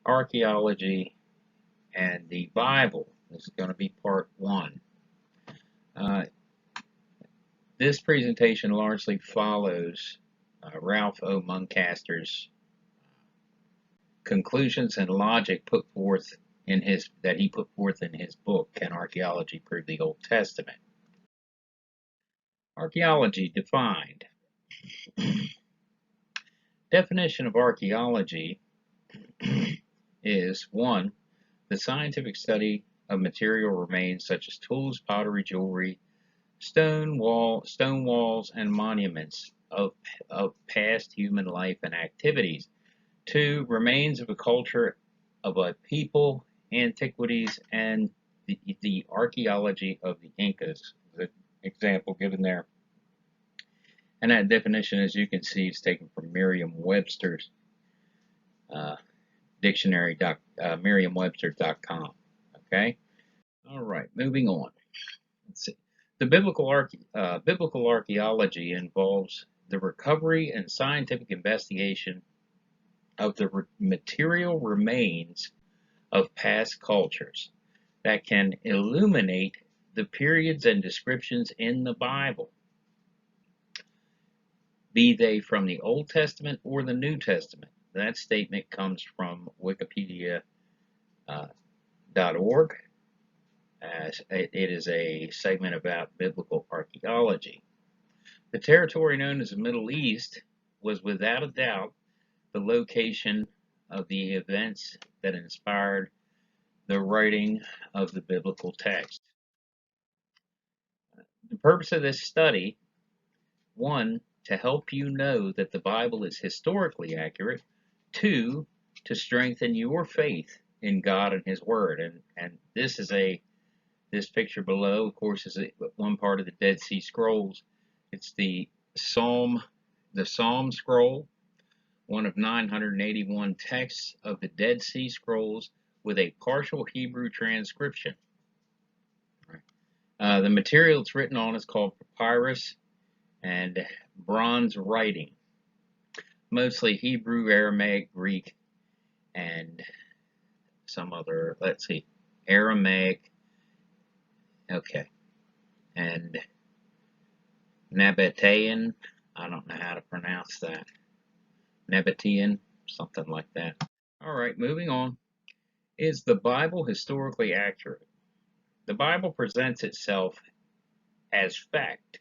Archaeology and the Bible. This is going to be part one. This presentation largely follows Ralph O. Muncaster's conclusions and logic put forth in his book, Can Archaeology Prove the Old Testament? Archaeology defined. Definition of archaeology is 1. The scientific study of material remains such as tools, pottery, jewelry, stone walls, and monuments of past human life and activities. 2. Remains of a culture, of a people, antiquities, and the archaeology of the Incas. The example given there. And that definition, as you can see, is taken from Merriam-Webster's dictionary, Merriam-Webster.com. Okay? All right, moving on. Let's see. The biblical archaeology involves the recovery and scientific investigation of the material remains of past cultures that can illuminate the periods and descriptions in the Bible, be they from the Old Testament or the New Testament. That statement comes from Wikipedia.org. It is a segment about biblical archaeology. The territory known as the Middle East was without a doubt the location of the events that inspired the writing of the biblical text. The purpose of this study, 1, to help you know that the Bible is historically accurate. 2, to strengthen your faith in God and His Word. And this picture below, of course, is one part of the Dead Sea Scrolls. It's the Psalm Scroll, one of 981 texts of the Dead Sea Scrolls with a partial Hebrew transcription. The material it's written on is called papyrus and bronze writing, mostly Hebrew, Aramaic, Greek, and some other, Aramaic, and Nabatean. I don't know how to pronounce that. Nabatean, something like that. All right, moving on. Is the Bible historically accurate? The Bible presents itself as fact.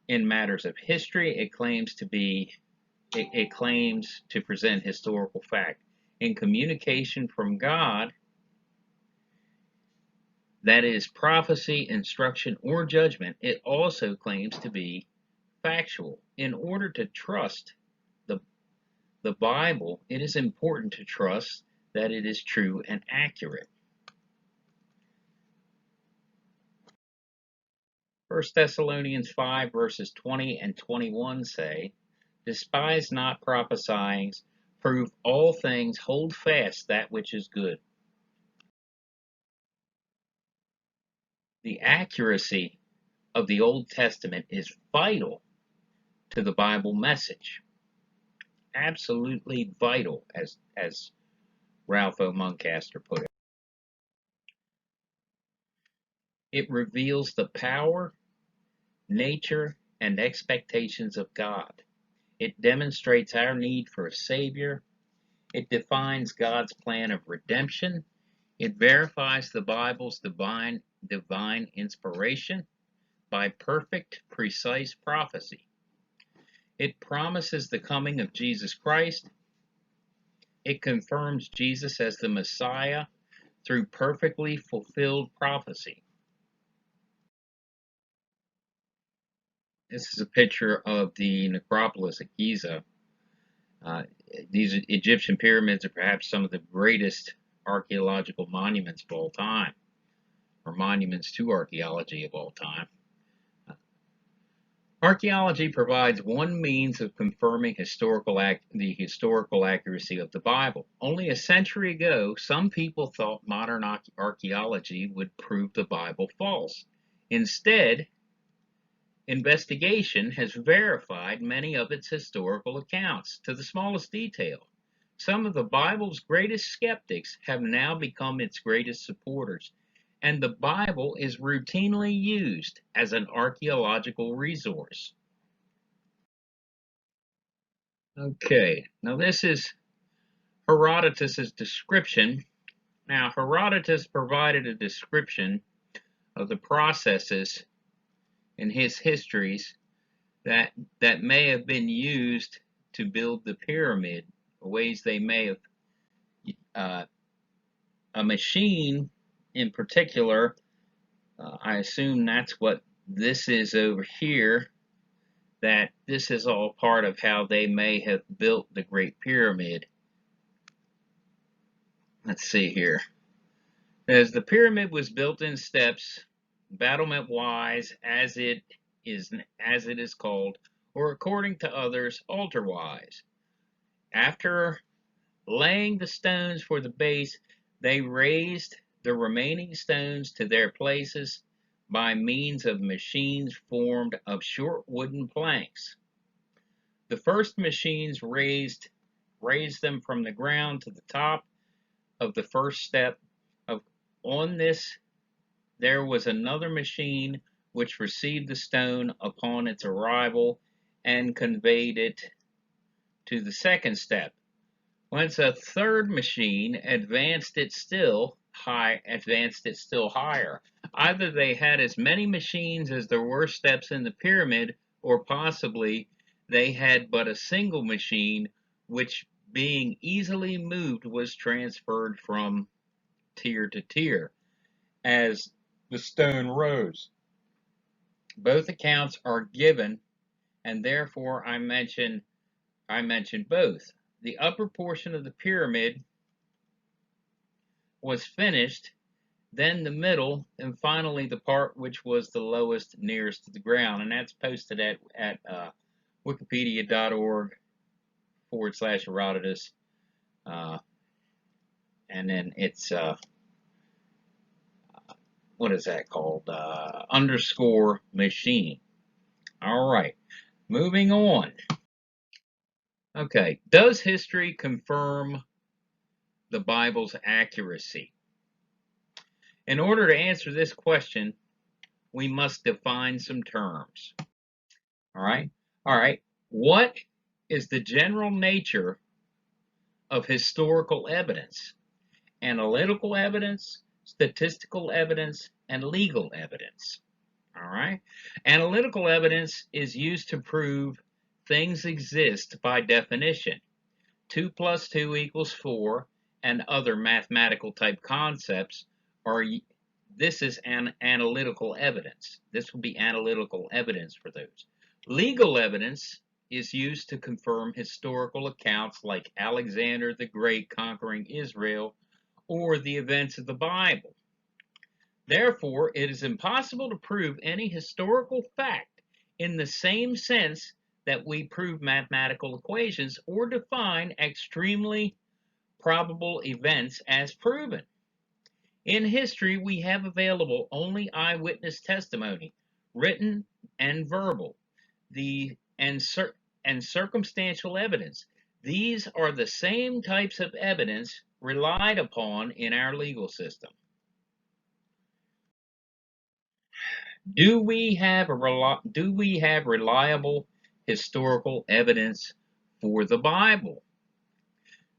In matters of history, it claims to present historical fact. In communication from God, that is prophecy, instruction, or judgment, it also claims to be factual. In order to trust the Bible, it is important to trust that it is true and accurate. 1 Thessalonians 5 verses 20 and 21 say, "Despise not prophesying, prove all things, hold fast that which is good." The accuracy of the Old Testament is vital to the Bible message. Absolutely vital, as Ralph O. Muncaster put it. It reveals the power, nature, and expectations of God. It demonstrates our need for a Savior. It defines God's plan of redemption. It verifies the Bible's divine inspiration by perfect, precise prophecy. It promises the coming of Jesus Christ. It confirms Jesus as the Messiah through perfectly fulfilled prophecy. This is a picture of the necropolis at Giza. These Egyptian pyramids are perhaps some of the greatest archaeological monuments of all time, or monuments to archaeology of all time. Archaeology provides one means of confirming the historical accuracy of the Bible. Only a century ago, some people thought modern archaeology would prove the Bible false. Instead, investigation has verified many of its historical accounts to the smallest detail. Some of the Bible's greatest skeptics have now become its greatest supporters, and the Bible is routinely used as an archaeological resource. Okay, now this is Herodotus' description. Now, Herodotus provided a description of the processes in his histories that may have been used to build the pyramid, ways they may have a machine in particular. I assume that's what this is over here, that this is all part of how they may have built the Great Pyramid. Let's see here. As the pyramid was built in steps, battlement-wise, as it is called, or according to others, altar-wise. After laying the stones for the base, they raised the remaining stones to their places by means of machines formed of short wooden planks. The first machines raised them from the ground to the top of the first step. On this, there was another machine which received the stone upon its arrival and conveyed it to the second step. Whence a third machine advanced it still higher. Either they had as many machines as there were steps in the pyramid, or possibly they had but a single machine, which, being easily moved, was transferred from tier to tier as the stone rose. Both accounts are given, and therefore I mention both. The upper portion of the pyramid was finished, then the middle, and finally the part which was the lowest nearest to the ground. And that's posted at wikipedia.org/Herodotus. And then it's, what is that called? Underscore machine. All right, moving on. Okay, does history confirm the Bible's accuracy? In order to answer this question, we must define some terms. All right. What is the general nature of historical evidence? Analytical evidence, statistical evidence, and legal evidence. All right. Analytical evidence is used to prove things exist by definition. 2 + 2 = 4, and other mathematical type concepts this is an analytical evidence. This will be analytical evidence for those. Legal evidence is used to confirm historical accounts like Alexander the Great conquering Israel or the events of the Bible. Therefore, it is impossible to prove any historical fact in the same sense that we prove mathematical equations or define extremely probable events as proven. In history, we have available only eyewitness testimony, written and verbal, and circumstantial evidence. These are the same types of evidence relied upon in our legal system. Do we have reliable historical evidence for the Bible?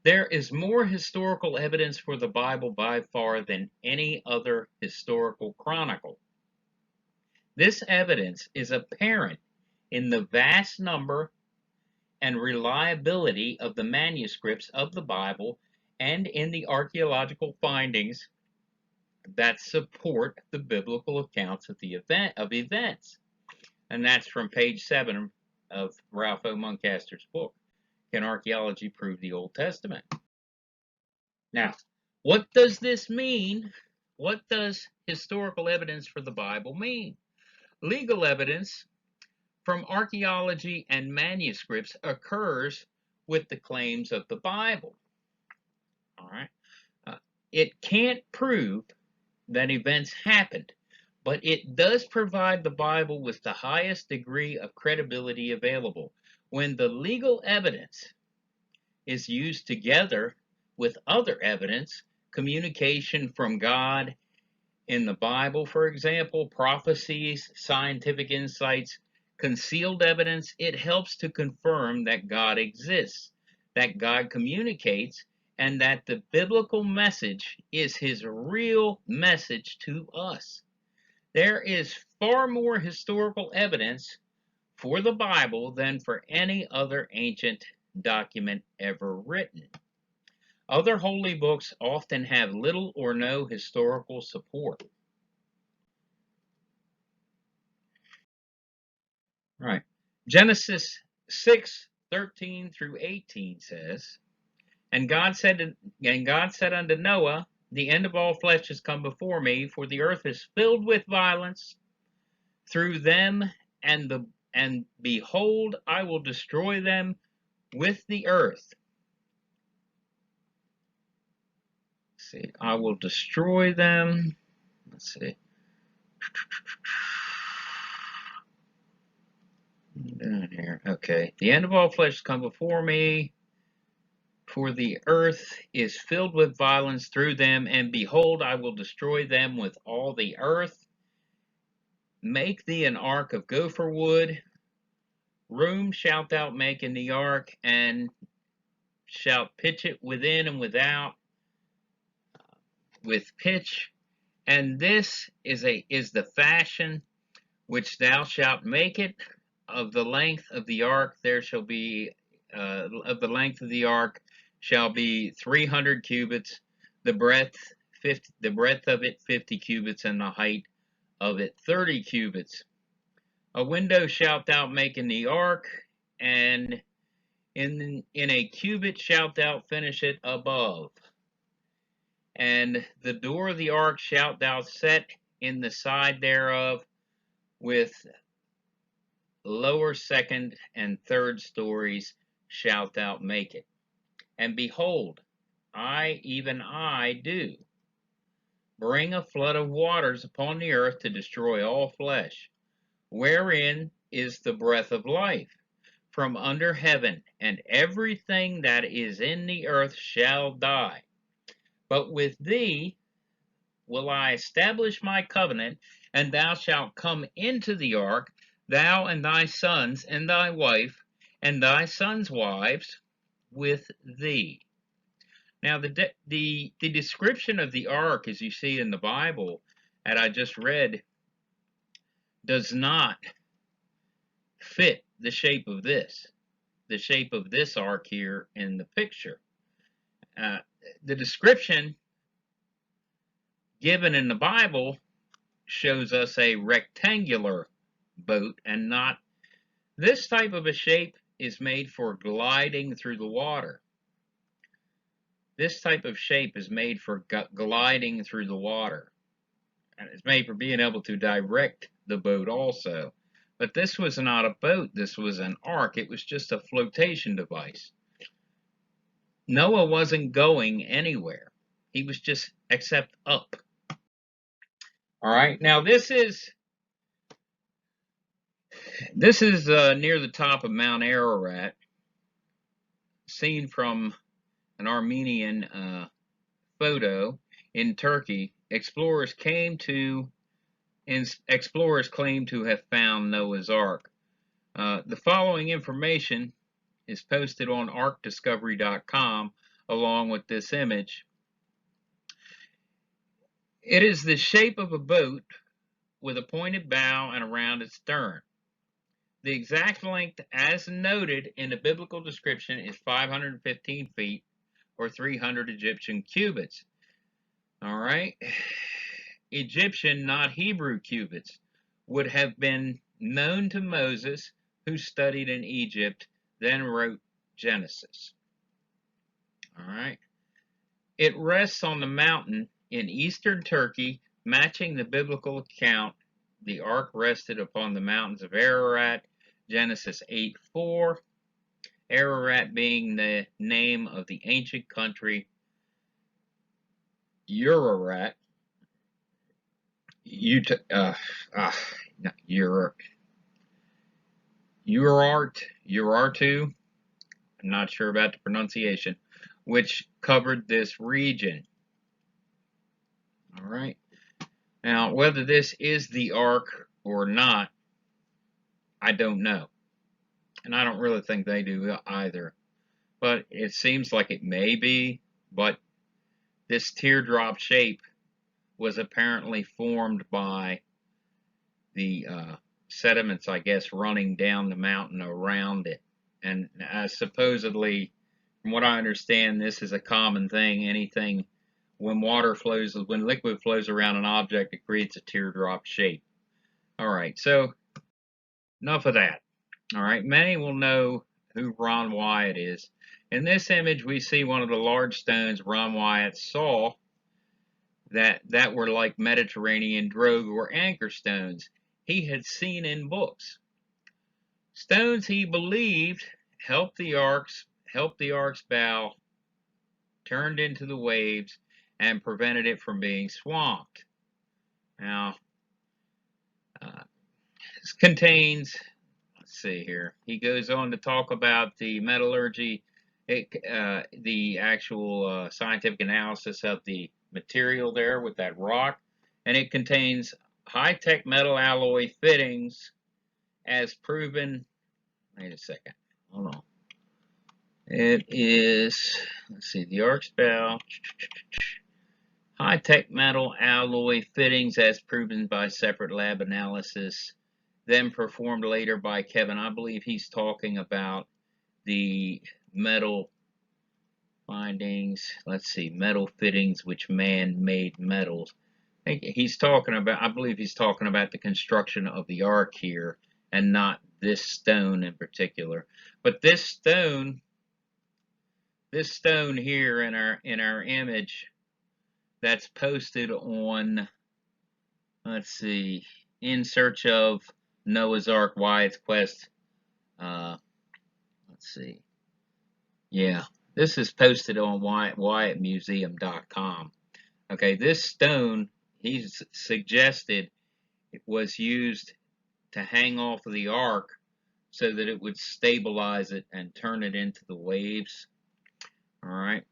There is more historical evidence for the Bible by far than any other historical chronicle. This evidence is apparent in the vast number and reliability of the manuscripts of the Bible and in the archaeological findings that support the biblical accounts of events. And that's from page 7 of Ralph O. Muncaster's book, Can Archaeology Prove the Old Testament? Now, what does this mean? What does historical evidence for the Bible mean? Legal evidence from archaeology and manuscripts occurs with the claims of the Bible. All right. It can't prove that events happened, but it does provide the Bible with the highest degree of credibility available. When the legal evidence is used together with other evidence, communication from God in the Bible, for example, prophecies, scientific insights, concealed evidence. It helps to confirm that God exists, that God communicates, and that the biblical message is his real message to us. There is far more historical evidence for the Bible than for any other ancient document ever written. Other holy books often have little or no historical support. Right. Genesis 6:13 through 18 says, and God said unto Noah, the end of all flesh is come before me, for the earth is filled with violence through them, and behold, I will destroy them with the earth. Let's see, I will destroy them. Let's see. Down here. Okay. The end of all flesh has come before me, for the earth is filled with violence through them, and behold, I will destroy them with all the earth. Make thee an ark of gopher wood. Room shalt thou make in the ark, and shalt pitch it within and without with pitch. And this is the fashion which thou shalt make it. Of the length of the ark there shall be of the length of the ark shall be 300 cubits, the breadth of it 50 cubits, and the height of it 30 cubits. A window shalt thou make in the ark, and in a cubit shalt thou finish it above. And the door of the ark shalt thou set in the side thereof, with lower, second, and third stories shalt thou make it. And behold, I, even I, do bring a flood of waters upon the earth to destroy all flesh, wherein is the breath of life from under heaven, and everything that is in the earth shall die. But with thee will I establish my covenant, and thou shalt come into the ark, thou and thy sons and thy wife and thy sons' wives with thee. Now the description of the ark, as you see in the Bible that I just read, does not fit the shape of this ark here in the picture. The description given in the Bible shows us a rectangular boat, and not this type of a shape is made for gliding through the water. This type of shape is made for gliding through the water, and it's made for being able to direct the boat also. But this was not a boat, this was an ark. It was just a flotation device. Noah wasn't going anywhere. He was just except up. All right, now this is near the top of Mount Ararat, seen from an Armenian photo in Turkey. Explorers claim to have found Noah's Ark. The following information is posted on arcdiscovery.com along with this image. It is the shape of a boat with a pointed bow and a rounded stern. The exact length, as noted in the biblical description, is 515 feet, or 300 Egyptian cubits. All right. Egyptian, not Hebrew cubits, would have been known to Moses, who studied in Egypt, then wrote Genesis. All right. It rests on the mountain in eastern Turkey, matching the biblical account. The ark rested upon the mountains of Ararat, Genesis 8:4. Ararat being the name of the ancient country Urartu, I'm not sure about the pronunciation, which covered this region. All right. Now, whether this is the Ark or not, I don't know. And I don't really think they do either. But it seems like it may be. But this teardrop shape was apparently formed by the sediments, I guess, running down the mountain around it. And supposedly, from what I understand, this is a common thing. Anything, when liquid flows around an object, it creates a teardrop shape. All right, so enough of that. All right, many will know who Ron Wyatt is. In this image, we see one of the large stones Ron Wyatt saw that were like Mediterranean drogue or anchor stones he had seen in books. Stones he believed helped the ark's bow turned into the waves and prevented it from being swamped. Now, this contains, let's see here, he goes on to talk about the metallurgy, the actual scientific analysis of the material there with that rock, and it contains high-tech metal alloy fittings as proven. Wait a second, hold on. It is, let's see, the ark's bow, high-tech metal alloy fittings as proven by separate lab analysis, then performed later by Kevin. I believe he's talking about the metal findings, let's see, metal fittings which man made metals. I believe he's talking about the construction of the ark here and not this stone in particular. But this stone here in our image that's posted on, let's see, In Search of Noah's Ark, Wyatt's Quest. Let's see. Yeah, this is posted on WyattMuseum.com. Okay, this stone, he's suggested it was used to hang off of the ark so that it would stabilize it and turn it into the waves. All right,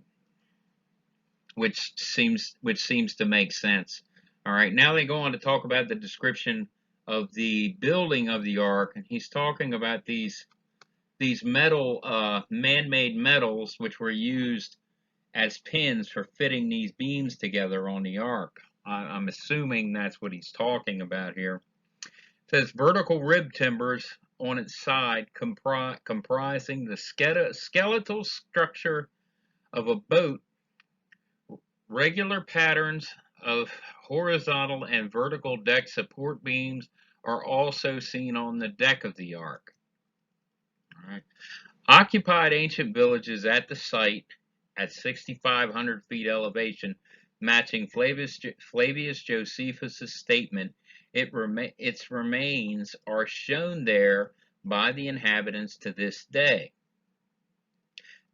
which seems to make sense. All right, now they go on to talk about the description of the building of the ark, and he's talking about these metal, man-made metals, which were used as pins for fitting these beams together on the ark. I'm assuming that's what he's talking about here. It says vertical rib timbers on its side comprising the skeletal structure of a boat. Regular patterns of horizontal and vertical deck support beams are also seen on the deck of the ark. All right. Occupied ancient villages at the site at 6,500 feet elevation, matching Flavius Josephus' statement. Its remains are shown there by the inhabitants to this day.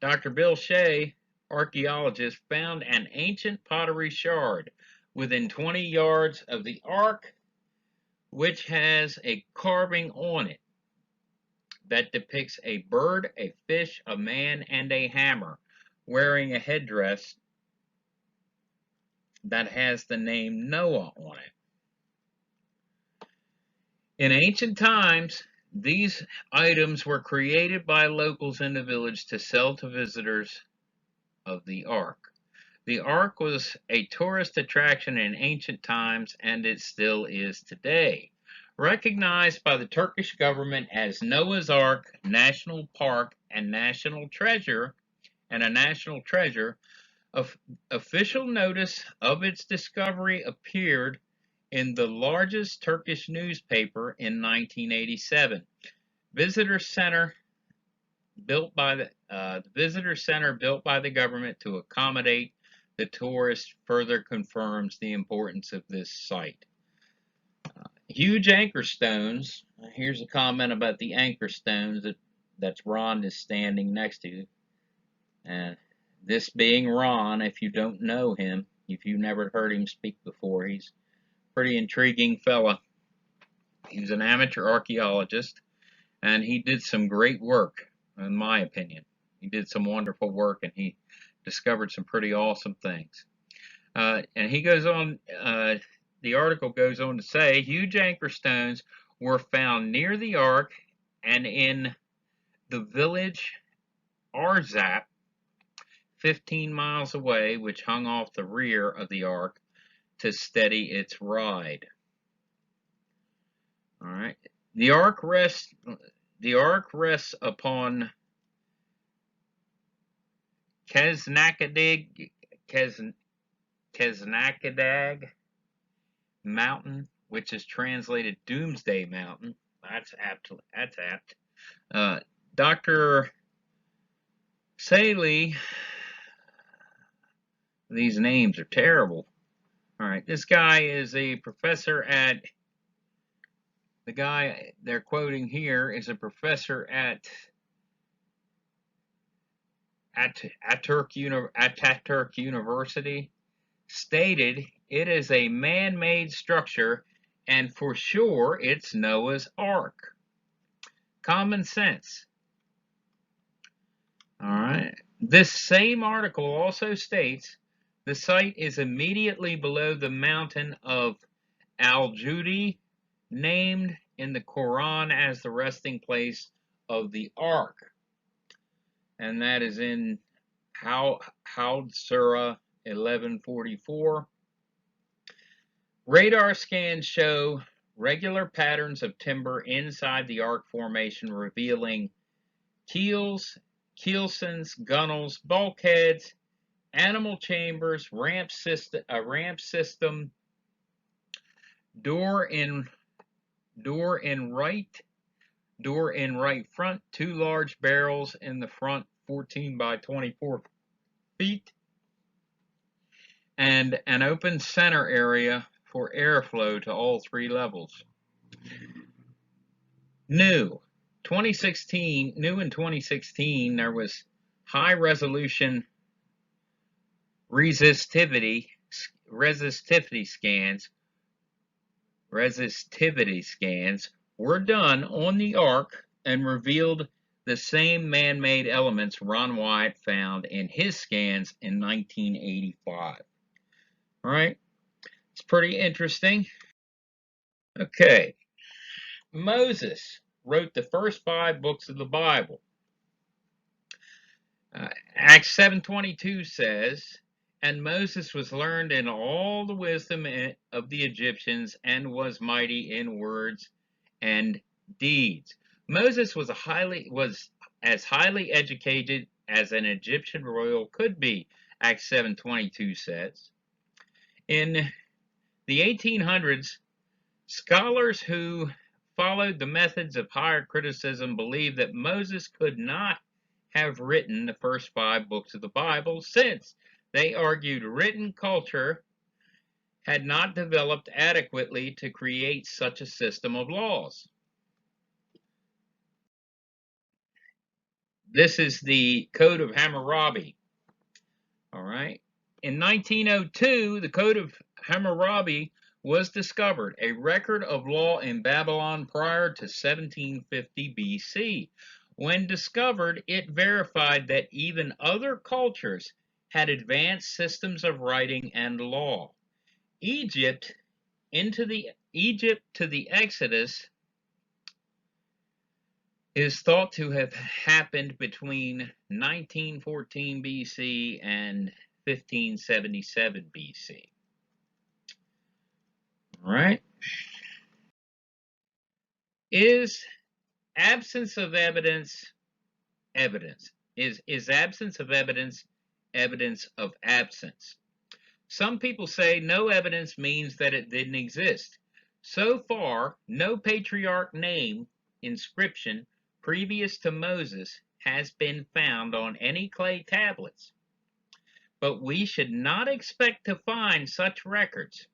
Dr. Bill Shea, archaeologist, found an ancient pottery shard within 20 yards of the ark, which has a carving on it that depicts a bird, a fish, a man, and a hammer wearing a headdress that has the name Noah on it. In ancient times, these items were created by locals in the village to sell to visitors of the ark. The ark was a tourist attraction in ancient times, and it still is today. Recognized by the Turkish government as Noah's Ark National Park and National Treasure, official notice of its discovery appeared in the largest Turkish newspaper in 1987. Visitor center built by the government to accommodate the tourists further confirms the importance of this site. Huge anchor stones. Here's a comment about the anchor stones that Ron is standing next to. And this being Ron, if you don't know him, if you've never heard him speak before, he's a pretty intriguing fella. He's an amateur archaeologist, and he did some great work, in my opinion. He did some wonderful work, and he discovered some pretty awesome things. And he goes on, the article goes on to say, huge anchor stones were found near the ark and in the village Arzap, 15 miles away, which hung off the rear of the ark to steady its ride. All right. The ark rests upon Keznakadag Mountain, which is translated Doomsday Mountain. That's apt. Dr. Saley, these names are terrible. All right, this guy is a professor at, the guy they're quoting here is a professor at Ataturk University, stated it is a man-made structure and for sure it's Noah's Ark. Common sense. All right. This same article also states the site is immediately below the mountain of Al-Judi, named in the Quran as the resting place of the Ark. And that is in Hud Surah 1144. Radar scans show regular patterns of timber inside the Ark formation, revealing keels, keelsons, gunnels, bulkheads, animal chambers, a ramp system, door in right front, two large barrels in the front, 14 by 24 feet, and an open center area for airflow to all three levels. New in 2016, there was high resolution resistivity scans were done on the Ark and revealed the same man-made elements Ron Wyatt found in his scans in 1985. All right, it's pretty interesting. Okay, Moses wrote the first 5 books of the Bible. Acts 7:22 says, and Moses was learned in all the wisdom of the Egyptians and was mighty in words and deeds. Moses was as highly educated as an Egyptian royal could be, Acts 7:22 says. In the 1800s, scholars who followed the methods of higher criticism believed that Moses could not have written the first 5 books of the Bible, since they argued written culture had not developed adequately to create such a system of laws. This is the Code of Hammurabi. All right. In 1902, the Code of Hammurabi was discovered, a record of law in Babylon prior to 1750 BC. When discovered, it verified that even other cultures had advanced systems of writing and law. Egypt to the Exodus is thought to have happened between 1914 BC and 1577 BC. All right. Is absence of evidence evidence? Is absence of evidence evidence of absence? Some people say no evidence means that it didn't exist. So far, no patriarch name inscription previous to Moses has been found on any clay tablets. But we should not expect to find such records.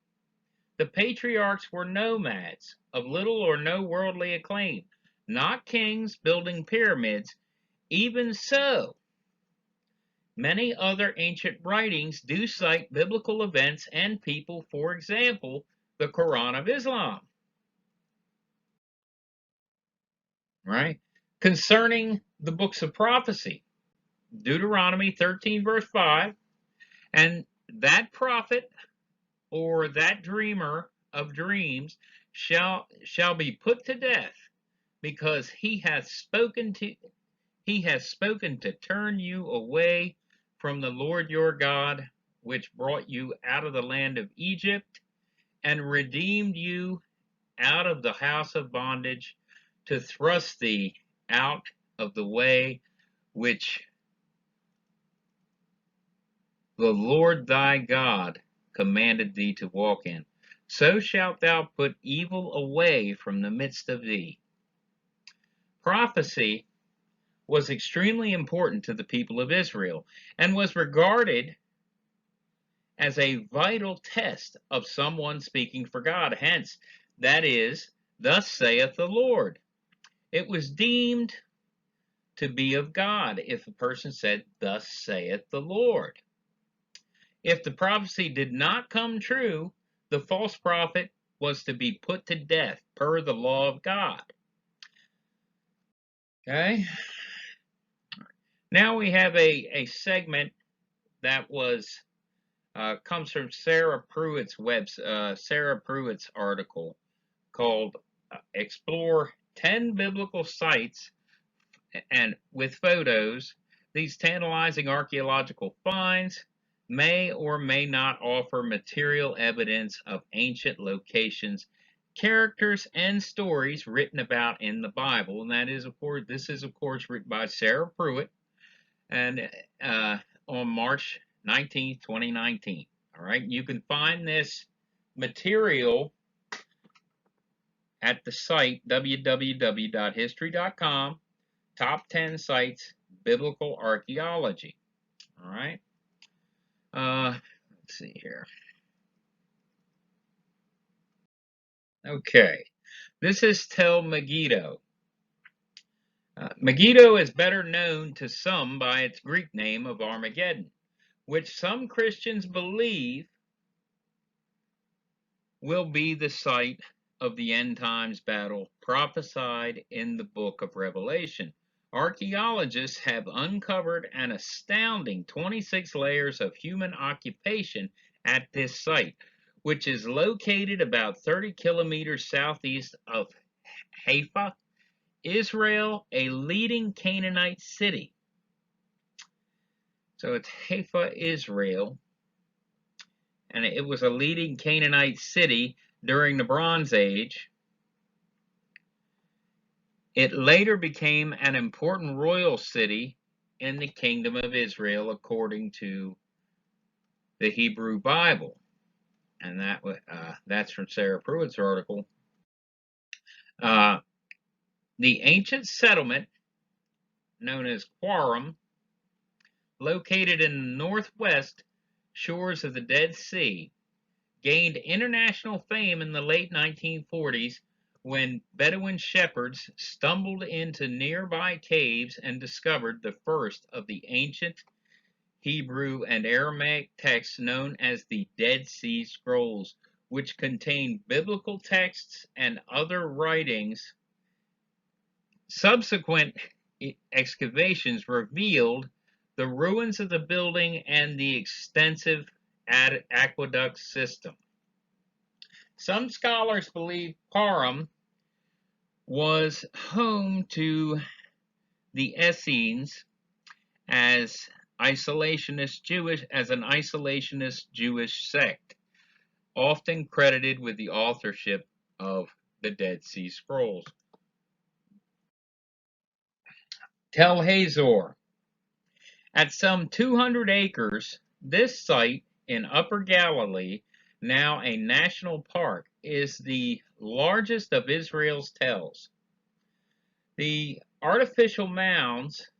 The patriarchs were nomads of little or no worldly acclaim, not kings building pyramids. Even so, many other ancient writings do cite biblical events and people, for example, the Quran of Islam. Right? Concerning the books of prophecy, Deuteronomy 13, verse 5. And that prophet or that dreamer of dreams shall be put to death, because he has spoken to turn you away from the Lord your God, which brought you out of the land of Egypt and redeemed you out of the house of bondage, to thrust thee out of the way which the Lord thy God commanded thee to walk in. So shalt thou put evil away from the midst of thee. Prophecy was extremely important to the people of Israel and was regarded as a vital test of someone speaking for God. Hence, that is, thus saith the Lord. It was deemed to be of God if a person said, thus saith the Lord. If the prophecy did not come true, the false prophet was to be put to death per the law of God. Okay? Now we have a segment that was comes from Sarah Pruitt's article called "Explore 10 Biblical Sites and with Photos. These tantalizing archaeological finds may or may not offer material evidence of ancient locations, characters, and stories written about in the Bible." And this is of course written by Sarah Pruitt, and on March 19th, 2019. All right, you can find this material at the site www.history.com, top 10 sites, biblical archaeology. All right, let's see here. Okay, this is Tel Megiddo. Megiddo is better known to some by its Greek name of Armageddon, which some Christians believe will be the site of the end times battle prophesied in the book of Revelation. Archaeologists have uncovered an astounding 26 layers of human occupation at this site, which is located about 30 kilometers southeast of Haifa, Israel, a leading Canaanite city. So it's Haifa, Israel, and it was a leading Canaanite city during the Bronze Age. It later became an important royal city in the Kingdom of Israel, according to the Hebrew Bible. And that's from Sarah Pruitt's article. The ancient settlement, known as Quarum, located in the northwest shores of the Dead Sea, gained international fame in the late 1940s when Bedouin shepherds stumbled into nearby caves and discovered the first of the ancient Hebrew and Aramaic texts known as the Dead Sea Scrolls, which contain biblical texts and other writings. Subsequent excavations revealed the ruins of the building and the extensive aqueduct system. Some scholars believe Parum was home to the Essenes as an isolationist Jewish sect, often credited with the authorship of the Dead Sea Scrolls. Tel Hazor. At some 200 acres, this site in Upper Galilee, now a national park, is the largest of Israel's tells. The artificial mounds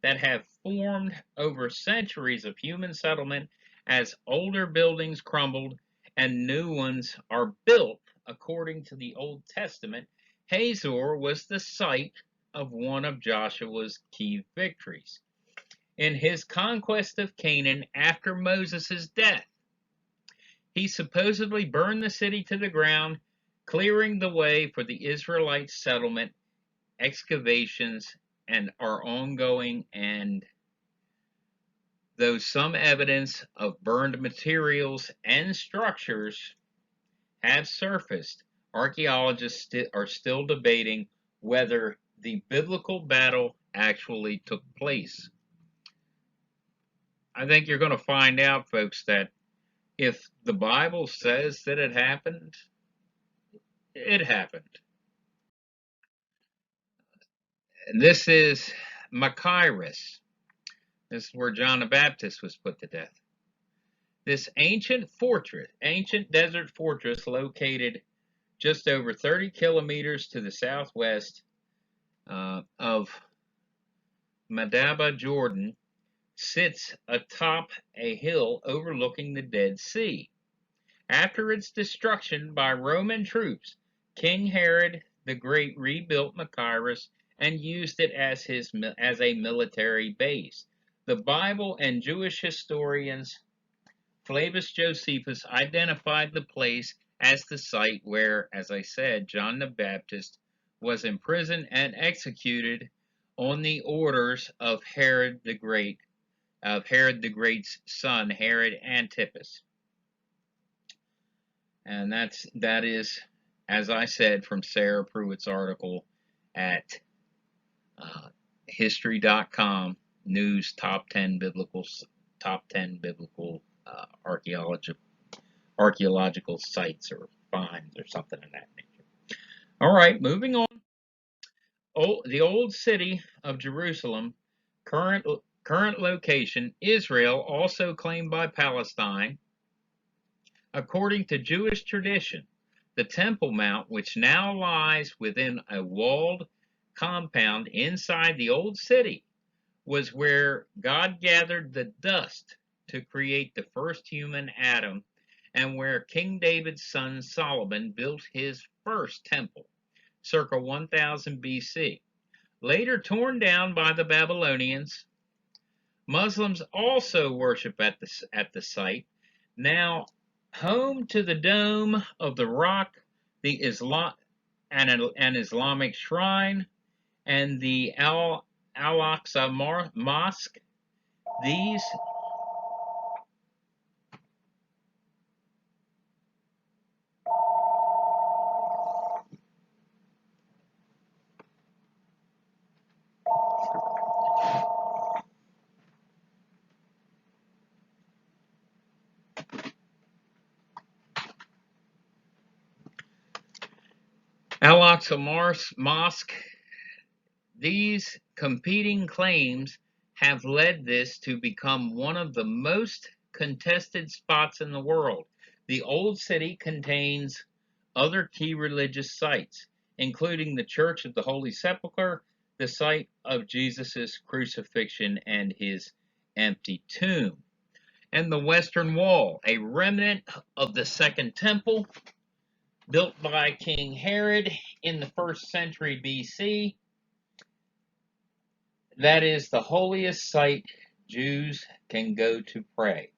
that have formed over centuries of human settlement as older buildings crumbled and new ones are built according to the Old Testament, Hazor was the site of one of Joshua's key victories in his conquest of Canaan after Moses' death. He supposedly burned the city to the ground, clearing the way for the Israelite settlement. Excavations and are ongoing and Though some evidence of burned materials and structures have surfaced, archaeologists are still debating whether the biblical battle actually took place. I think you're going to find out, folks, that if the Bible says that it happened, it happened. And this is Machaerus. This is where John the Baptist was put to death. This ancient desert fortress located just over 30 kilometers to the southwest of Madaba, Jordan, sits atop a hill overlooking the Dead Sea. After its destruction by Roman troops, King Herod the Great rebuilt Machaerus and used it as a military base. The Bible and Jewish historians Flavius Josephus identified the place as the site where, as I said, John the Baptist was imprisoned and executed on the orders of Herod the Great's son, Herod Antipas. And that is, as I said, from Sarah Pruitt's article at History.com, news top 10 biblical archaeological sites or finds or something of that nature. All right, moving on. The old city of Jerusalem, current location, Israel, also claimed by Palestine. According to Jewish tradition, the Temple Mount, which now lies within a walled compound inside the old city, was where God gathered the dust to create the first human, Adam, and where King David's son Solomon built his first temple, circa 1000 BC. Later torn down by the Babylonians, Muslims also worship at the site, now home to the Dome of the Rock, the an Islamic shrine, and the Al-Aqsa Mosque. These Al-Aqsa Mosque, these competing claims have led this to become one of the most contested spots in the world. The Old City contains other key religious sites, including the Church of the Holy Sepulchre, the site of Jesus' crucifixion and his empty tomb, and the Western Wall, a remnant of the Second Temple, built by King Herod in the 1st century BC. That is the holiest site Jews can go to pray.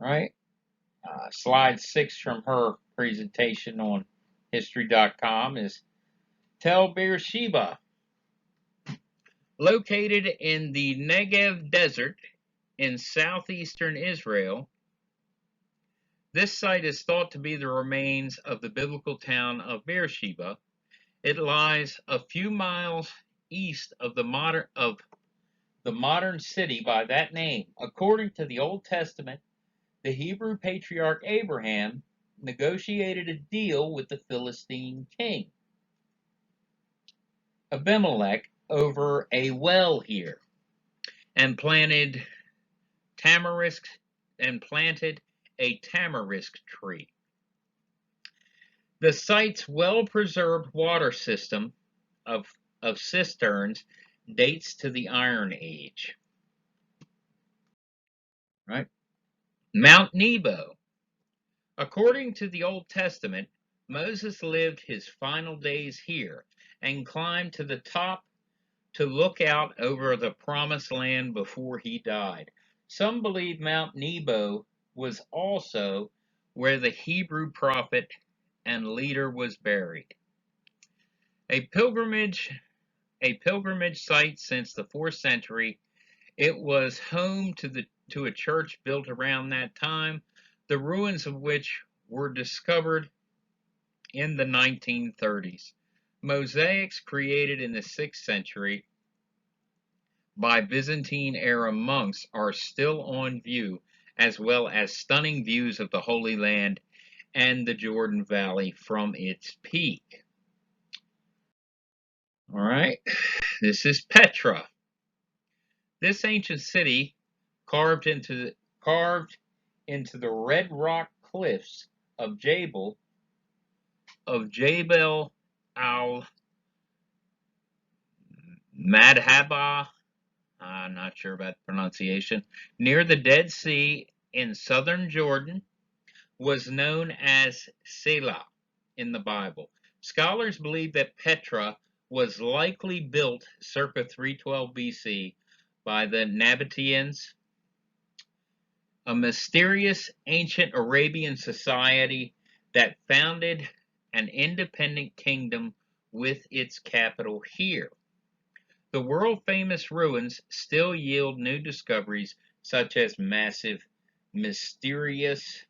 Right? Slide 6 from her presentation on History.com is Tel Beersheba, located in the Negev Desert in southeastern Israel. This site is thought to be the remains of the biblical town of Beersheba. It lies a few miles east of the modern city by that name. According to the Old Testament, the Hebrew patriarch Abraham negotiated a deal with the Philistine king Abimelech over a well here, and planted a tamarisk tree. The site's well-preserved water system of cisterns dates to the Iron Age. Right? Mount Nebo. According to the Old Testament, Moses lived his final days here and climbed to the top to look out over the promised land before he died. Some believe Mount Nebo was also where the Hebrew prophet and leader was buried. A pilgrimage site since the 4th century, It was home to a church built around that time, the ruins of which were discovered in the 1930s. Mosaics created in the 6th century by Byzantine-era monks are still on view, as well as stunning views of the Holy Land and the Jordan Valley from its peak. All right, this is Petra. This ancient city, carved into the red rock cliffs of Jabal al Madhaba, I'm not sure about the pronunciation, near the Dead Sea in southern Jordan, was known as Selah in the Bible. Scholars believe that Petra was likely built circa 312 BC by the Nabateans, a mysterious ancient Arabian society that founded an independent kingdom with its capital here. The world-famous ruins still yield new discoveries, such as the massive, mysterious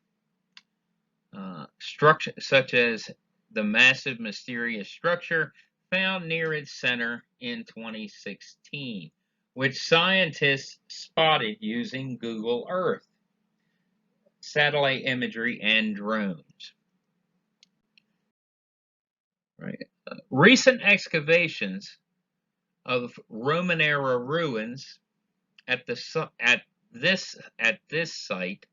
structure found near its center in 2016, which scientists spotted using Google Earth, satellite imagery, and drones. Right. Recent excavations of Roman-era ruins at this site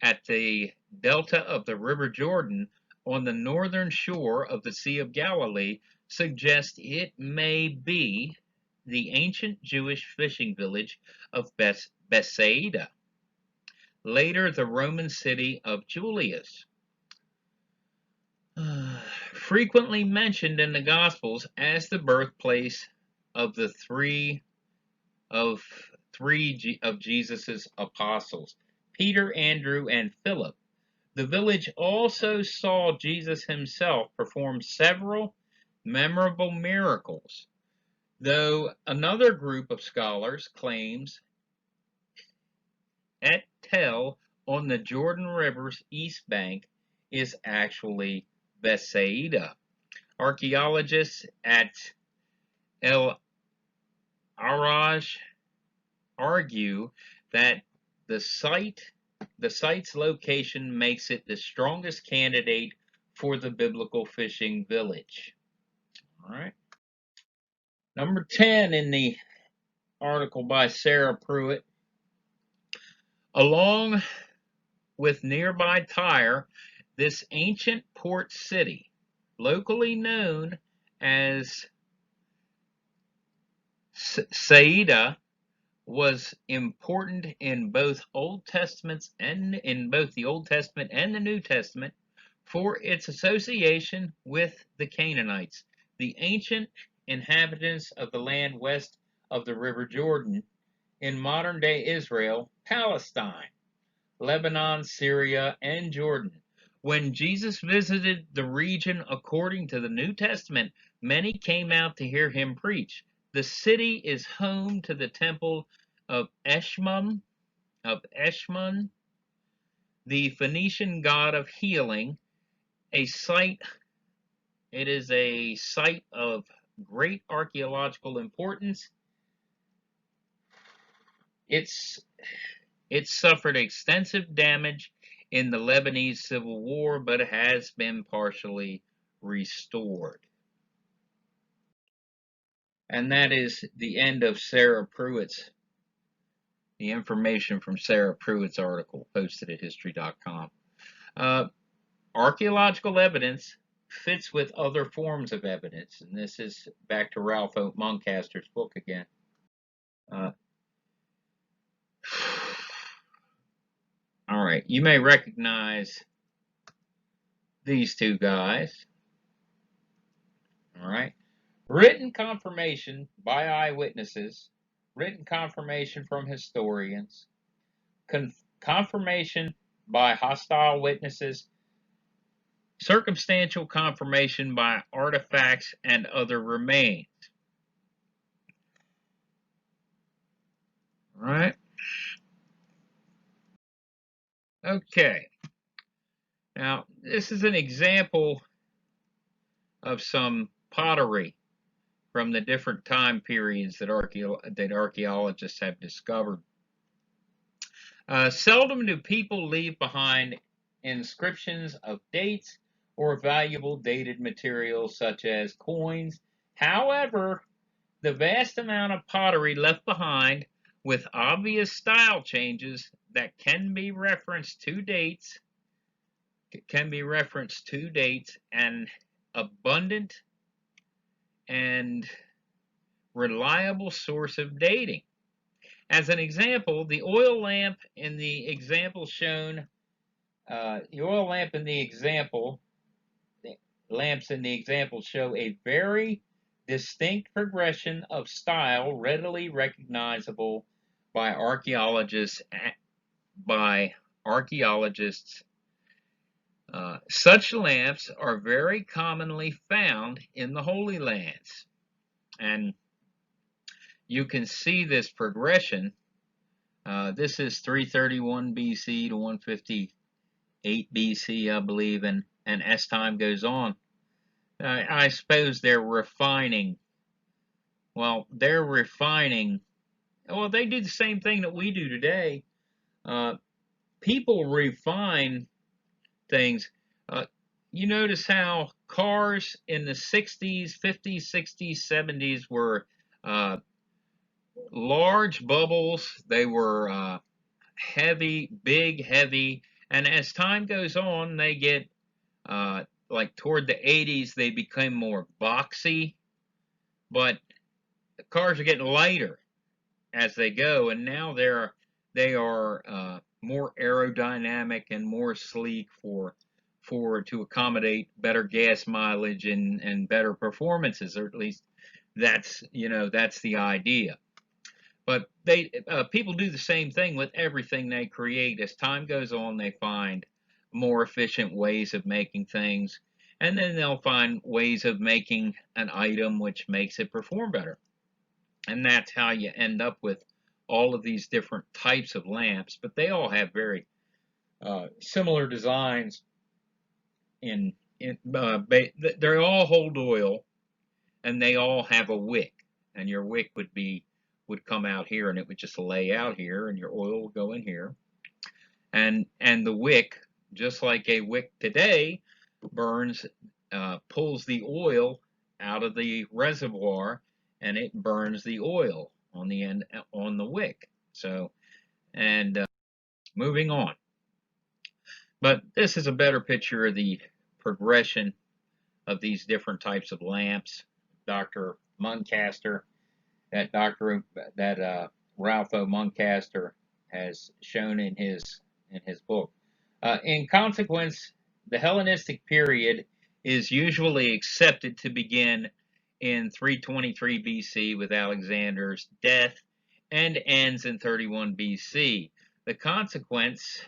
at the delta of the River Jordan on the northern shore of the Sea of Galilee suggest it may be the ancient Jewish fishing village of Bethsaida, later the Roman city of Julius. Frequently mentioned in the Gospels as the birthplace of three of Jesus' apostles, Peter, Andrew, and Philip. The village also saw Jesus himself perform several memorable miracles, though another group of scholars claims Et Tel on the Jordan River's east bank is actually Bethsaida. Archaeologists at El Araj argue that the site's location makes it the strongest candidate for the biblical fishing village. All right. Number 10 in the article by Sarah Pruitt. Along with nearby Tyre, this ancient port city, locally known as Saida, was important in both the Old Testament and the New Testament for its association with the Canaanites, the ancient inhabitants of the land west of the River Jordan in modern-day Israel, Palestine, Lebanon, Syria, and Jordan. When Jesus visited the region according to the New Testament, many came out to hear him preach. The city is home to the temple of Eshmun, the Phoenician god of healing. It is a site of great archaeological importance. It suffered extensive damage in the Lebanese Civil War, but has been partially restored. And that is the end of the information from Sarah Pruitt's article posted at history.com. Archaeological evidence fits with other forms of evidence, and this is back to Ralph O. Muncaster's book again. All right, you may recognize these two guys. All right. Written confirmation by eyewitnesses, written confirmation from historians, confirmation by hostile witnesses, circumstantial confirmation by artifacts and other remains. All right. Okay. Now, this is an example of some pottery from the different time periods that archaeologists have discovered. Seldom do people leave behind inscriptions of dates or valuable dated materials such as coins. However, the vast amount of pottery left behind with obvious style changes that can be referenced to dates and abundant and reliable source of dating. As an example, the oil lamp in the example shown, the oil lamp in the example, the lamps in the example show a very distinct progression of style readily recognizable by archaeologists. By archaeologists, such lamps are very commonly found in the Holy Lands, and you can see this progression. This is 331 BC to 158 BC, I believe, and as time goes on, I suppose they're refining. Well, they're refining. Well, they do the same thing that we do today. People refine things. You notice how cars in the 60s, 50s, 60s, 70s were large bubbles. They were heavy, big, heavy. And as time goes on, they get like toward the 80s, they become more boxy. But the cars are getting lighter as they go, and now they are more aerodynamic and more sleek to accommodate better gas mileage and better performances, or at least that's the idea. But people do the same thing with everything they create. As time goes on, they find more efficient ways of making things, and then they'll find ways of making an item which makes it perform better. And that's how you end up with all of these different types of lamps, but they all have very similar designs. They all hold oil, and they all have a wick, and your wick would come out here, and it would just lay out here, and your oil will go in here, and the wick, just like a wick today, pulls the oil out of the reservoir, and it burns the oil on the end on the wick. So, and moving on. But this is a better picture of the progression of these different types of lamps. Dr. Muncaster, Ralph O. Muncaster has shown in his book. In consequence, the Hellenistic period is usually accepted to begin in 323 BC with Alexander's death and ends in 31 BC. The consequence,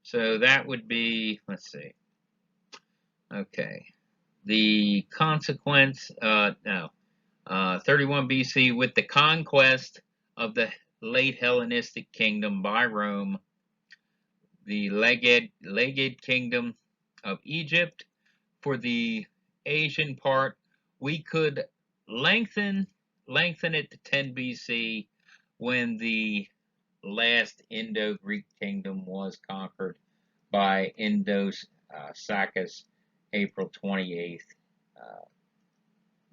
so that would be, let's see, okay, the consequence, 31 BC, with the conquest of the late Hellenistic kingdom by Rome, the Legate kingdom of Egypt. For the Asian part, we could lengthen it to 10 BC when the last Indo-Greek kingdom was conquered by Indosacus, April 28th.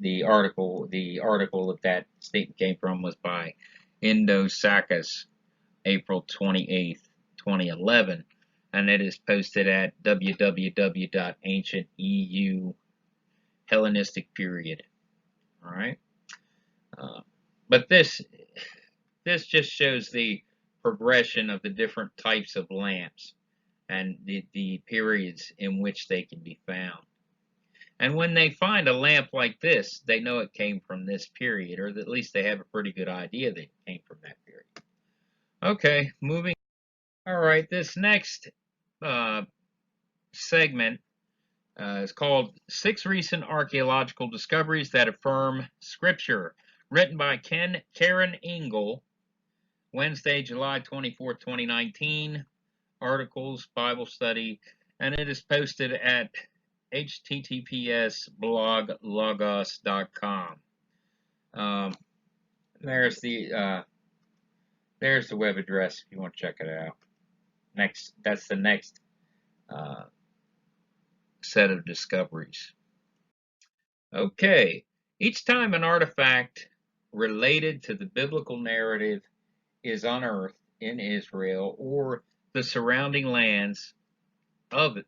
The article that that statement came from was by Indosacus, April 28th, 2011, and it is posted at www.ancient.eu Hellenistic period. All right, but this just shows the progression of the different types of lamps and the periods in which they can be found. And when they find a lamp like this, they know it came from this period, or at least they have a pretty good idea that it came from that period. Okay, moving. All right, this next segment is called 6 Recent Archaeological Discoveries That Affirm Scripture. written by Karen Engel, Wednesday, July 24, 2019. Articles, Bible study, and it is posted at https://bloglogos.com. There's the web address if you want to check it out. That's the next set of discoveries. Okay, each time an artifact related to the biblical narrative is unearthed in Israel or the surrounding lands of the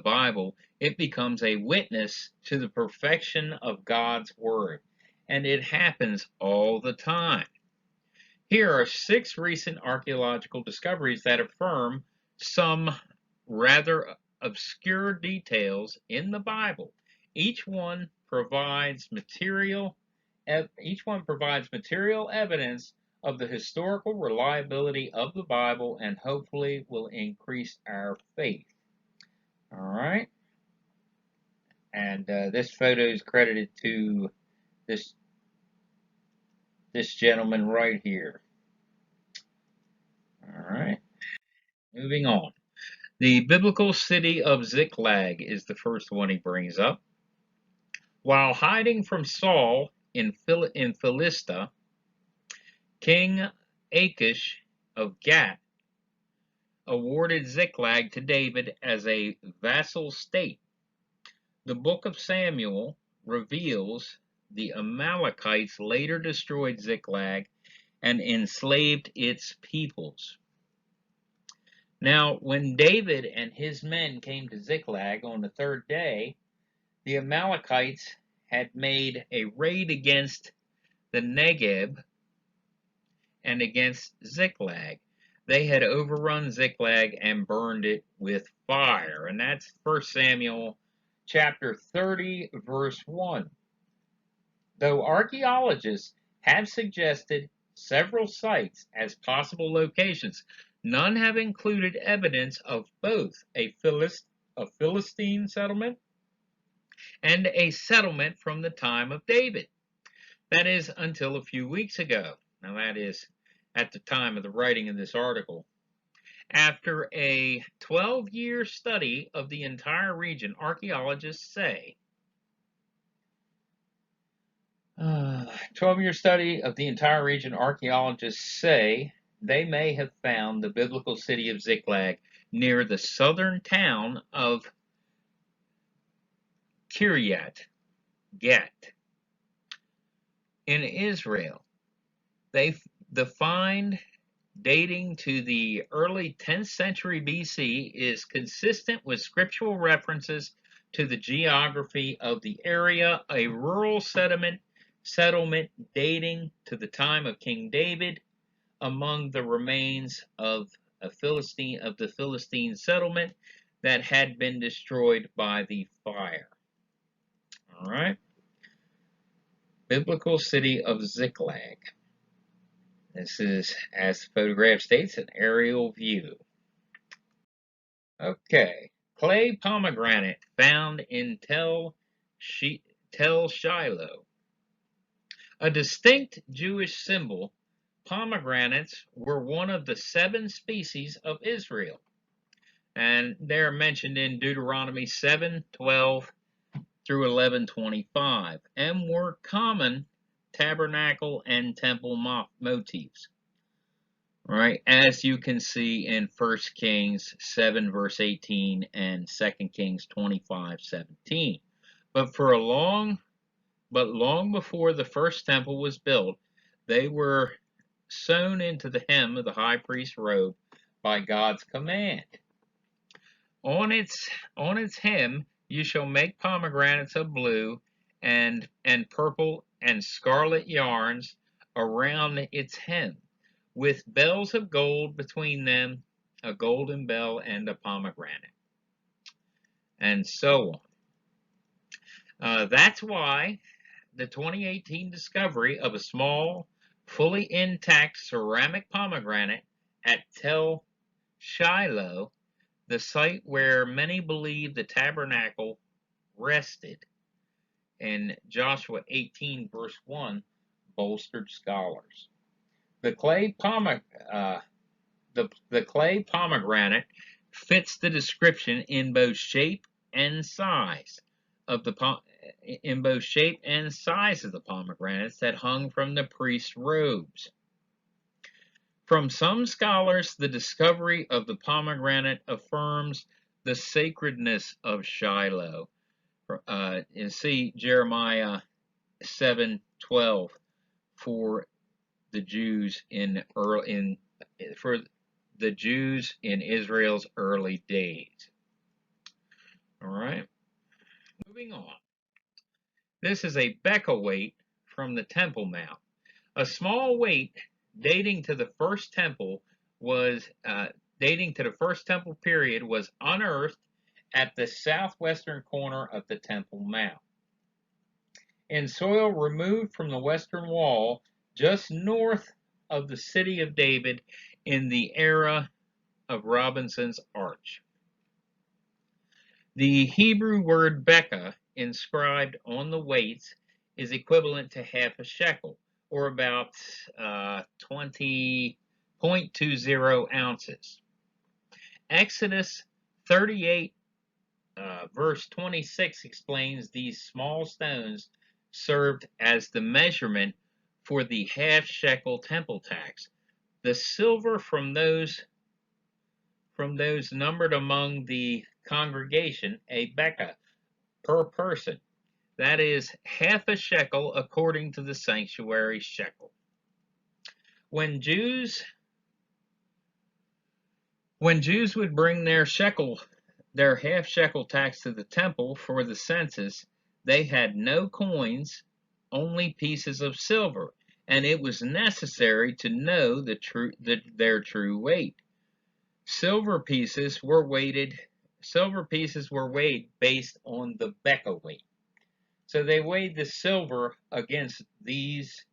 Bible, it becomes a witness to the perfection of God's word, and it happens all the time. Here are 6 recent archaeological discoveries that affirm some rather obscure details in the Bible. Each one provides material evidence of the historical reliability of the Bible and hopefully will increase our faith. All right. And this photo is credited to this gentleman right here. All right. Moving on. The biblical city of Ziklag is the first one he brings up. While hiding from Saul in Philistia, King Achish of Gath awarded Ziklag to David as a vassal state. The book of Samuel reveals the Amalekites later destroyed Ziklag and enslaved its peoples. Now, when David and his men came to Ziklag on the 3rd day, the Amalekites had made a raid against the Negev and against Ziklag. They had overrun Ziklag and burned it with fire. And that's 1 Samuel chapter 30, verse 1. Though archaeologists have suggested several sites as possible locations, none have included evidence of both a Philistine settlement and a settlement from the time of David. That is, until a few weeks ago. Now, that is at the time of the writing of this article. After a 12-year study of the entire region, archaeologists say 12-year study of the entire region, archaeologists say they may have found the biblical city of Ziklag near the southern town of Kiryat Gat in Israel. The find, dating to the early 10th century BC, is consistent with scriptural references to the geography of the area, a rural settlement dating to the time of King David, among the remains of the Philistine settlement that had been destroyed by the fire. All right. Biblical city of Ziklag. This is, as the photograph states, an aerial view. Okay. Clay pomegranate found in Tel Shiloh. A distinct Jewish symbol, pomegranates were one of the 7 species of Israel. And they're mentioned in Deuteronomy 7:12 through 11:25, and were common tabernacle and temple motifs. All right, as you can see in 1 Kings 7 verse 18 and 2 Kings 25:17. But long before the first temple was built, they were sewn into the hem of the high priest's robe by God's command. On its hem you shall make pomegranates of blue and purple and scarlet yarns around its hem, with bells of gold between them, a golden bell and a pomegranate, and so on. That's why the 2018 discovery of a small, fully intact ceramic pomegranate at Tel Shiloh, the site where many believe the tabernacle rested, in Joshua 18, verse 1, bolstered scholars. The clay pomegranate fits the description in both shape and size of the pomegranates that hung from the priest's robes. From some scholars, the discovery of the pomegranate affirms the sacredness of Shiloh. And see Jeremiah 7:12 for the Jews in Israel's early days. All right, moving on. This is a Becca weight from the Temple Mount. A small weight dating to the first temple period was unearthed at the southwestern corner of the Temple Mount, in soil removed from the western wall just north of the city of David in the era of Robinson's Arch. The Hebrew word Becca inscribed on the weights is equivalent to half a shekel, or about 20.20 ounces. Exodus 38, verse 26 explains these small stones served as the measurement for the half shekel temple tax. The silver from those numbered among the congregation, a Becca per person. That is half a shekel according to the sanctuary shekel. When Jews would bring their half shekel tax to the temple for the census, they had no coins, only pieces of silver, and it was necessary to know their true weight. Silver pieces were weighed based on the Becca weight. So they weighed the silver against these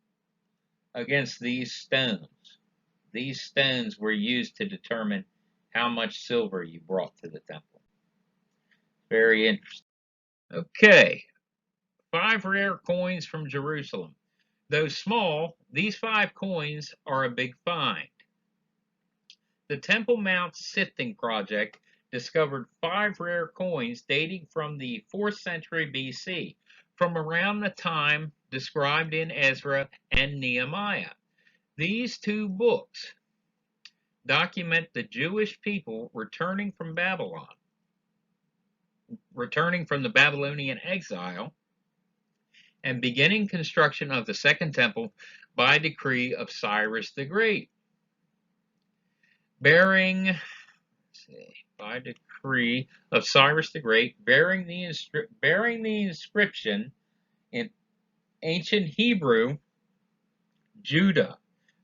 stones. These stones were used to determine how much silver you brought to the temple. Very interesting. Okay, 5 rare coins from Jerusalem. Though small, these 5 coins are a big find. The Temple Mount Sifting Project discovered 5 rare coins dating from the 4th century BC, from around the time described in Ezra and Nehemiah. These 2 books document the Jewish people returning from the Babylonian exile, and beginning construction of the Second Temple by decree of Cyrus the Great. Bearing the inscription in ancient Hebrew, Judah.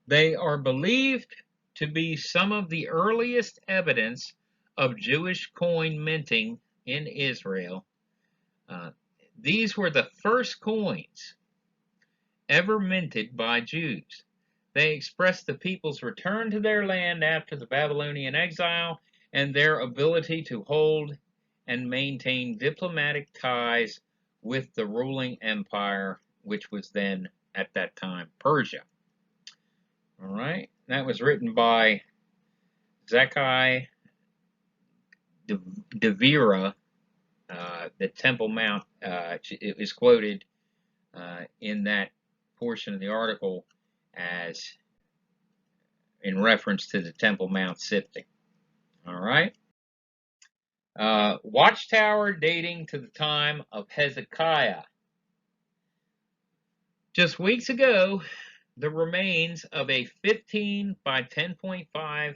They are believed to be some of the earliest evidence of Jewish coin minting in Israel. These were the first coins ever minted by Jews. They express the people's return to their land after the Babylonian exile and their ability to hold and maintain diplomatic ties with the ruling empire, which was then, at that time, Persia. All right, that was written by Zekai Devira. The Temple Mount, it is quoted in that portion of the article as in reference to the Temple Mount sifting. All right. Watchtower dating to the time of Hezekiah. Just weeks ago, the remains of a 15 by 10.5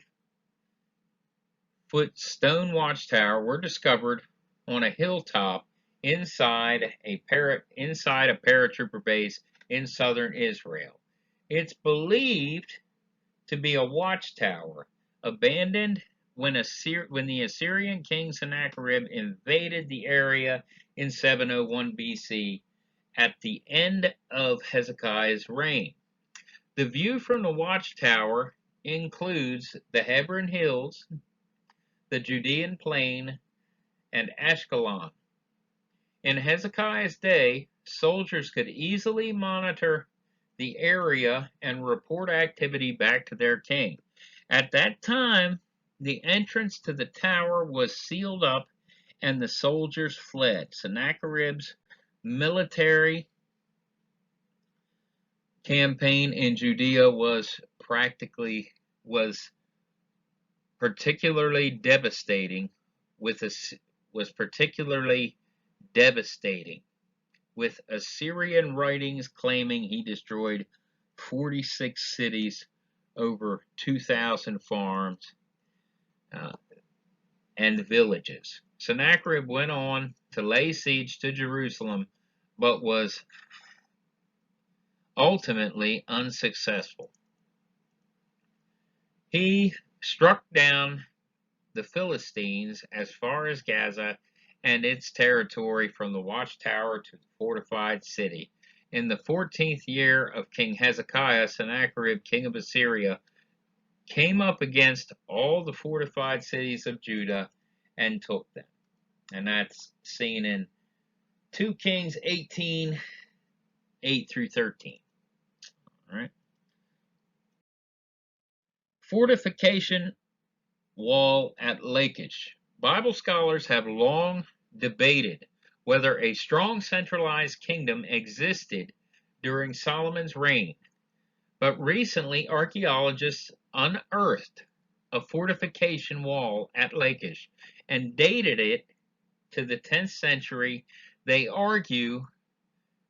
foot stone watchtower were discovered on a hilltop inside a paratrooper base in southern Israel. It's believed to be a watchtower abandoned when the Assyrian king Sennacherib invaded the area in 701 BC at the end of Hezekiah's reign. The view from the watchtower includes the Hebron Hills, the Judean plain, and Ashkelon. In Hezekiah's day, soldiers could easily monitor the area and report activity back to their king. At that time, the entrance to the tower was sealed up and the soldiers fled. Sennacherib's military campaign in Judea was particularly devastating with Assyrian writings claiming he destroyed 46 cities, over 2,000 farms, and villages. Sennacherib went on to lay siege to Jerusalem, but was ultimately unsuccessful. He struck down the Philistines as far as Gaza and its territory from the watchtower to the fortified city. In the 14th year of King Hezekiah, Sennacherib, king of Assyria, came up against all the fortified cities of Judah and took them. And that's seen in 2 Kings 18, 8 through 13. All right. Fortification wall at Lachish. Bible scholars have long debated whether a strong centralized kingdom existed during Solomon's reign, but recently archaeologists unearthed a fortification wall at Lachish and dated it to the 10th century. They argue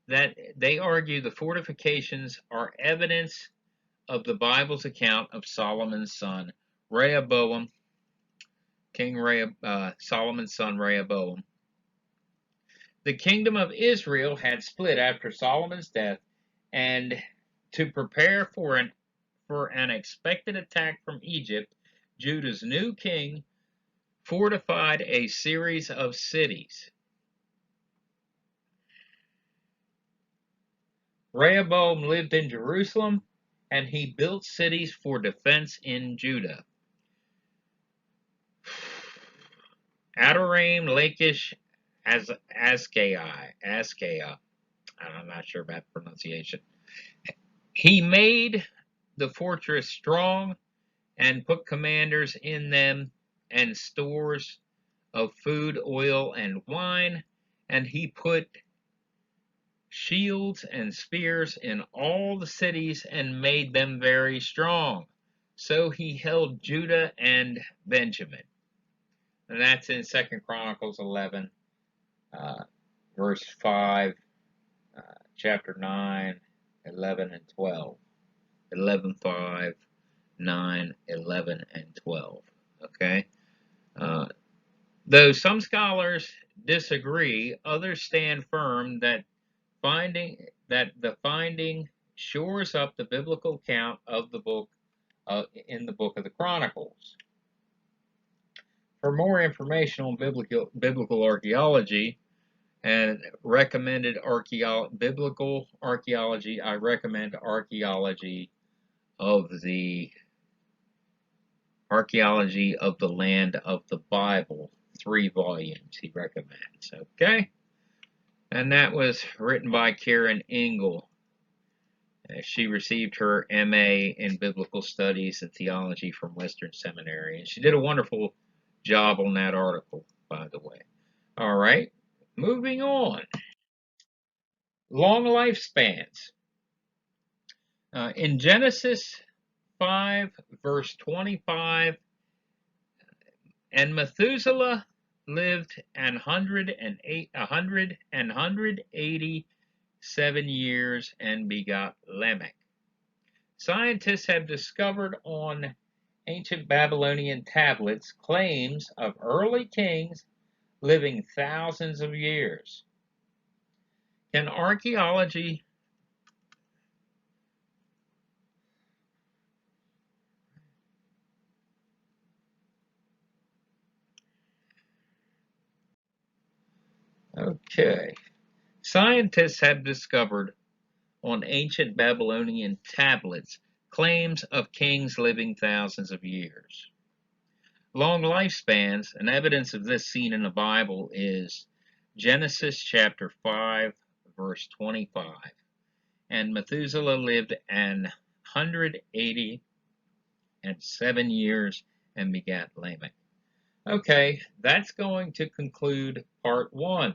the fortifications are evidence of the Bible's account of Solomon's son Rehoboam, Solomon's son Rehoboam. The kingdom of Israel had split after Solomon's death, and to prepare for an expected attack from Egypt, Judah's new king fortified a series of cities. Rehoboam lived in Jerusalem, and he built cities for defense in Judah. Adoraim, Lachish, Azkaiah. I'm not sure about the pronunciation. He made the fortress strong and put commanders in them and stores of food, oil, and wine, and he put shields and spears in all the cities and made them very strong. So he held Judah and Benjamin. And that's in 2 Chronicles 11, verse 5, chapter 9, 11, and 12. 11, 5, 9, 11, and 12. Okay? Though some scholars disagree, others stand firm that the finding shores up the biblical account of the book in the book of the Chronicles. For more information on biblical archaeology and recommended biblical archaeology, I recommend Archaeology of the Land of the Bible, 3 volumes he recommends. Okay? And that was written by Karen Engel. She received her MA in Biblical Studies and Theology from Western Seminary. And she did a wonderful job on that article, by the way. All right, moving on. Long lifespans. In Genesis 5, verse 25, and Methuselah lived 187 years and begot Lamech. Scientists have discovered on ancient Babylonian tablets claims of early kings living thousands of years. Can archaeology Okay. Scientists have discovered on ancient Babylonian tablets claims of kings living thousands of years. Long lifespans, and evidence of this seen in the Bible is Genesis chapter 5, verse 25. And Methuselah lived 187 years and begat Lamech. Okay, that's going to conclude part 1.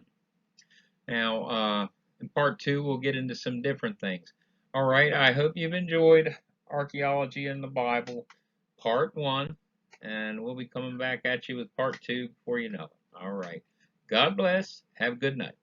Now, in part 2, we'll get into some different things. All right, I hope you've enjoyed Archaeology in the Bible, part 1, and we'll be coming back at you with part 2 before you know it. All right, God bless. Have a good night.